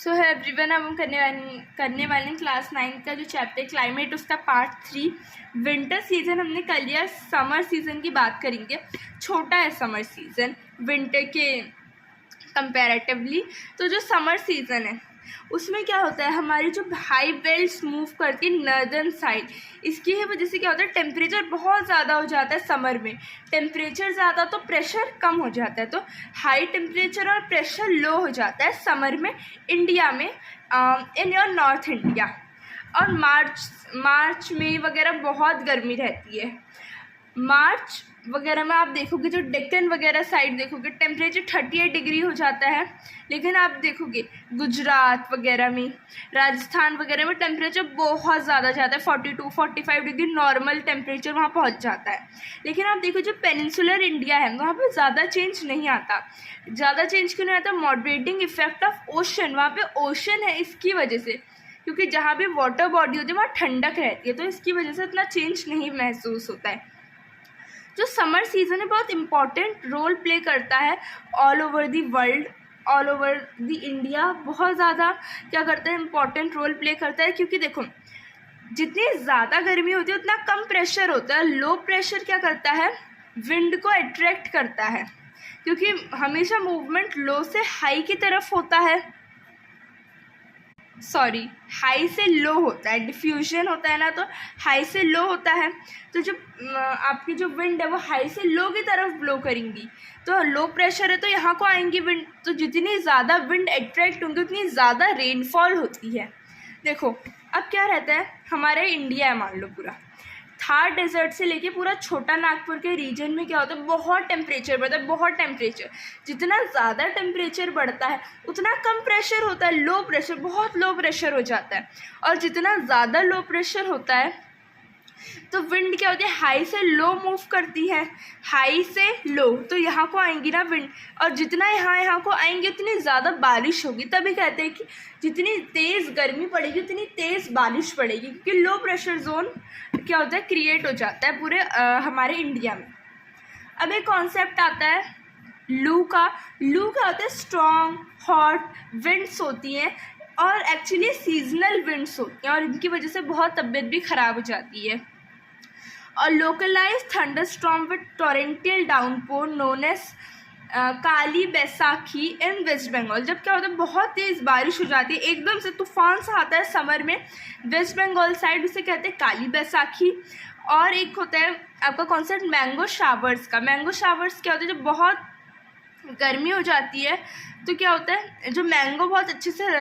सो है एवरीवन, अब हम करने वाले हैं क्लास 9 का जो चैप्टर क्लाइमेट उसका पार्ट 3 विंटर सीजन हमने कर लिया। समर सीज़न की बात करेंगे। छोटा है समर सीज़न विंटर के कंपैरेटिवली। तो जो समर सीज़न है उसमें क्या होता है, हमारी जो हाई बेल्ट्स मूव करती है नर्दर्न साइड, इसकी ही वजह से क्या होता है टेम्परेचर बहुत ज़्यादा हो जाता है। समर में टेम्परेचर ज़्यादा तो प्रेशर कम हो जाता है, तो हाई टेम्परेचर और प्रेशर लो हो जाता है समर में इंडिया में, इन योर नॉर्थ इंडिया। और मार्च में वगैरह बहुत गर्मी रहती है। मार्च वगैरह में आप देखोगे जो डेक्कन वगैरह साइड देखोगे टेम्परेचर 38 डिग्री हो जाता है, लेकिन आप देखोगे गुजरात वगैरह में, राजस्थान वगैरह में टेम्परेचर बहुत ज़्यादा जाता है, 42-45 डिग्री नॉर्मल टेम्परेचर वहाँ पहुँच जाता है। लेकिन आप देखो जो पेनिनसुलर इंडिया है वहाँ पे ज़्यादा चेंज नहीं आता। ज़्यादा चेंज क्यों नहीं आता? मॉडरेटिंग इफेक्ट ऑफ ओशन, वहाँ पे ओशन है इसकी वजह से, क्योंकि जहाँ भी वाटर बॉडी होती है वहाँ ठंडक रहती है, तो इसकी वजह से इतना चेंज नहीं महसूस होता है। जो समर सीज़न है बहुत इम्पॉर्टेंट रोल प्ले करता है all over the world, all over the India, बहुत ज़्यादा क्या करता है, इम्पॉर्टेंट रोल प्ले करता है। क्योंकि देखो जितनी ज़्यादा गर्मी होती है उतना कम प्रेशर होता है। लो प्रेशर क्या करता है, विंड को अट्रैक्ट करता है, क्योंकि हमेशा मूवमेंट लो से हाई की तरफ होता है, सॉरी हाई से लो होता है, डिफ्यूजन होता है ना, तो हाई से लो होता है। तो जब आपकी जो विंड है वो हाई से लो की तरफ ब्लो करेंगी, तो लो प्रेशर है तो यहाँ को आएंगी विंड, तो जितनी ज़्यादा विंड अट्रैक्ट होंगी उतनी ज़्यादा रेनफॉल होती है। देखो अब क्या रहता है, हमारे इंडिया है मान लो पूरा, थार डेजर्ट से लेके पूरा छोटा नागपुर के रीजन में क्या होता है, बहुत टेम्परेचर बढ़ता है, बहुत टेम्परेचर। जितना ज़्यादा टेम्परेचर बढ़ता है उतना कम प्रेशर होता है, लो प्रेशर, बहुत लो प्रेशर हो जाता है। और जितना ज़्यादा लो प्रेशर होता है तो विंड क्या होती है, हाई से लो मूव करती है, हाई से लो, तो यहाँ को आएंगी ना विंड, और जितना यहाँ को आएंगी उतनी ज़्यादा बारिश होगी। तभी कहते हैं कि जितनी तेज़ गर्मी पड़ेगी उतनी तेज़ बारिश पड़ेगी, क्योंकि लो प्रेशर जोन क्या होता है, क्रिएट हो जाता है पूरे हमारे इंडिया में। अब एक कॉन्सेप्ट आता है लू का। लू क्या होता है, स्ट्रॉन्ग हॉट विंड्स होती हैं, और एक्चुअली सीजनल विंड्स होती हैं, और इनकी वजह से बहुत तबीयत भी ख़राब हो जाती है। और localise thunderstorm with torrential downpour known as Kali Baisakhi in West Bengal. जब क्या होता है, बहुत तेज़ बारिश हो जाती है, एकदम से तूफान सा आता है समर में वेस्ट बंगाल साइड, उसे कहते हैं काली बैसाखी। और एक होता है आपका कॉन्सेप्ट मैंगो शावर्स का। मैंगो शावर्स क्या होता है, जब बहुत गर्मी हो जाती है तो क्या होता है, जो मैंगो बहुत अच्छे से